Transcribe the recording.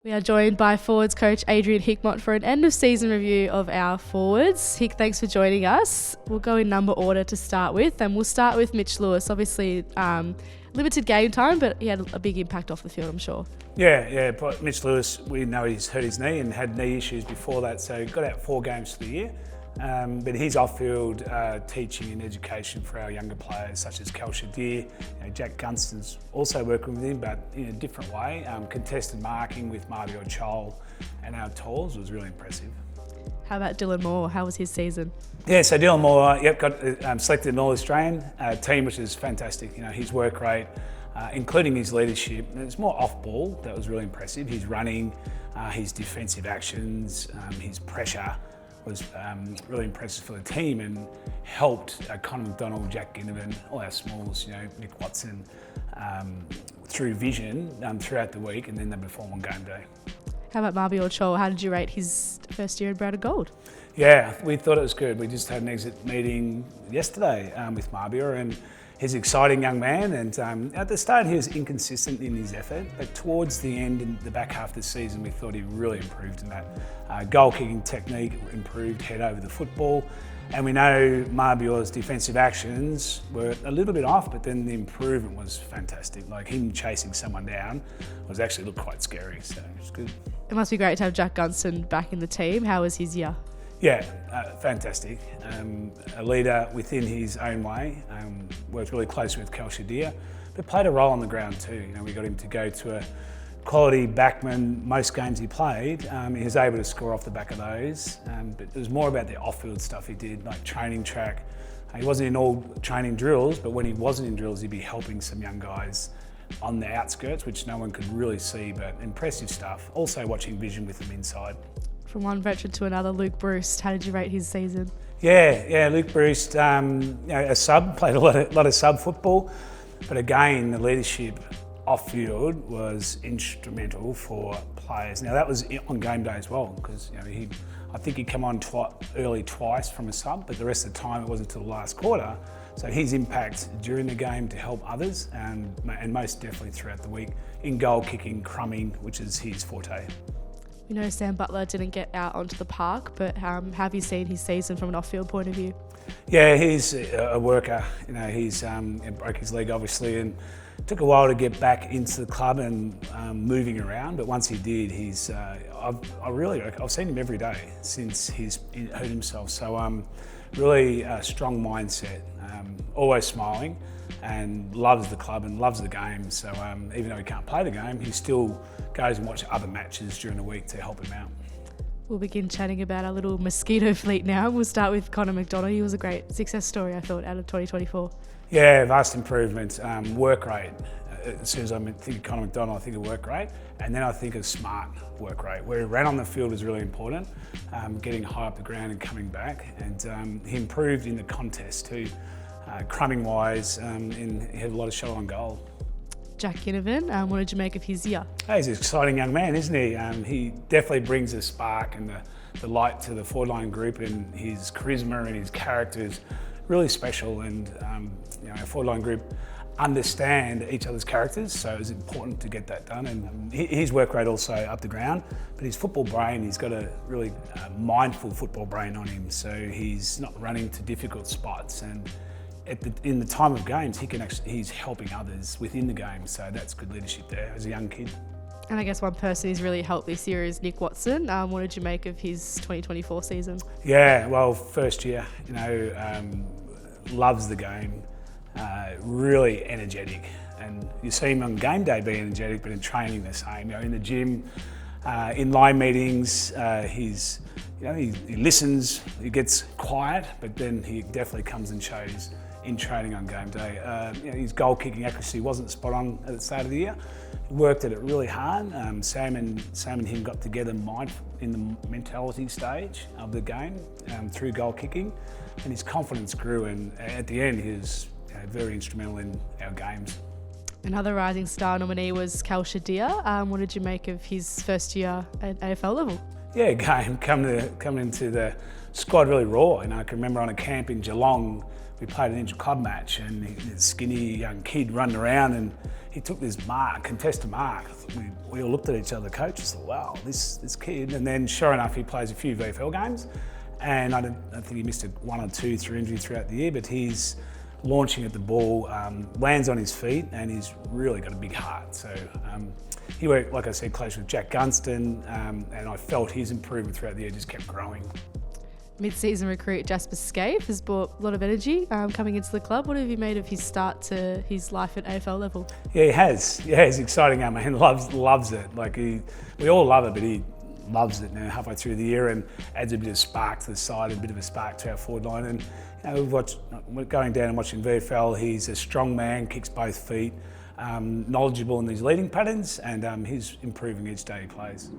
We are joined by forwards coach Adrian Hickmott for an end of season review of our forwards. Hick, thanks for joining us. We'll go in number order to start with, and we'll start with Mitch Lewis. Obviously, limited game time, but he had a big impact off the field, I'm sure. Yeah. But Mitch Lewis, we know he's hurt his knee and had knee issues before that, so got out 4 games for the year. But he's off-field teaching and education for our younger players, such as Kel Shadir. Jack Gunston's also working with him, but in a different way. Contested marking with Mabior Chol and our talls was really impressive. How about Dylan Moore? How was his season? Yeah, so Dylan Moore, got selected in All-Australian team, which is fantastic. His work rate, including his leadership, and it's more off-ball, that was really impressive. His running, his defensive actions, his pressure was really impressive for the team and helped Connor McDonald, Jack Ginnivan, all our smalls, Nick Watson, through vision throughout the week, and then they perform on game day. How about Mabior Chol? How did you rate his first year in Brown and Gold? Yeah, we thought it was good. We just had an exit meeting yesterday with Mabior, and he's an exciting young man, and at the start he was inconsistent in his effort, but towards the end, in the back half of the season, we thought he really improved in that. Goal kicking technique improved, head over the football, and we know Mabior's defensive actions were a little bit off, but then the improvement was fantastic. Like him chasing someone down actually looked quite scary, so it was good. It must be great to have Jack Gunston back in the team. How was his year? Yeah, fantastic. A leader within his own way, worked really close with Kel Shadir, but played a role on the ground too. We got him to go to a quality backman most games he played. He was able to score off the back of those, but it was more about the off-field stuff he did, like training track. He wasn't in all training drills, but when he wasn't in drills, he'd be helping some young guys on the outskirts, which no one could really see, but impressive stuff. Also watching vision with them inside. From one veteran to another, Luke Bruce, how did you rate his season? Yeah, Luke Bruce, a sub, played a lot of sub football, but again, the leadership off-field was instrumental for players. Now that was on game day as well, because I think he came on early twice from a sub, but the rest of the time it wasn't until the last quarter. So his impact during the game to help others, and most definitely throughout the week, in goal kicking, crumbing, which is his forte. We know Sam Butler didn't get out onto the park, but have you seen his season from an off-field point of view? Yeah, he's a worker. He's broke his leg obviously, and took a while to get back into the club and moving around. But once he did, I've seen him every day since he's hurt himself. So really strong mindset, always smiling, and loves the club and loves the game. So even though he can't play the game, he still goes and watches other matches during the week to help him out. We'll begin chatting about our little mosquito fleet now. We'll start with Connor McDonald. He was a great success story, I thought, out of 2024. Yeah, vast improvement. Work rate. As soon as I think of Connor McDonald, I think of work rate, and then I think of smart work rate. Where he ran on the field was really important, getting high up the ground and coming back, and he improved in the contest too, crumbing wise, and he had a lot of shot on goal. Jack Ginnivan, what did you make of his year? Hey, he's an exciting young man, isn't he? He definitely brings a spark and the light to the forward line group, and his charisma and his character is really special, and our forward line group understand each other's characters, so it's important to get that done. And his work rate also up the ground, but his football brain, he's got a really mindful football brain on him, so he's not running to difficult spots, and in the time of games, he's helping others within the game, so that's good leadership there as a young kid. And I guess one person who's really helped this year is Nick Watson. What did you make of his 2024 season? Yeah, well, first year, loves the game, really energetic, and you see him on game day being energetic, but in training the same. In the gym, in line meetings, he listens, he gets quiet, but then he definitely comes and shows in training on game day. His goal kicking accuracy wasn't spot on at the start of the year. He worked at it really hard. Sam and him got together in the mentality stage of the game through goal kicking, and his confidence grew, and at the end he was very instrumental in our games. Another Rising Star nominee was Kel Shadir. What did you make of his first year at AFL level? Yeah, coming into the squad really raw. I can remember on a camp in Geelong, we played an inter-club match, and this skinny young kid running around, and he took this mark, contested mark. We all looked at each other, the coaches, thought, wow, this kid. And then sure enough, he plays a few VFL games, and I think he missed one or two through injury throughout the year, but he's launching at the ball, lands on his feet, and he's really got a big heart. So he worked, like I said, close with Jack Gunston, and I felt his improvement throughout the year just kept growing. Mid-season recruit Jasper Scaife has brought a lot of energy coming into the club. What have you made of his start to his life at AFL level? Yeah, he has. Yeah, he's exciting, young man. Loves it. Like we all love it, but he loves it now halfway through the year and adds a bit of spark to the side, a bit of a spark to our forward line. And we're going down and watching VFL. He's a strong man, kicks both feet, knowledgeable in these leading patterns, and he's improving each day he plays.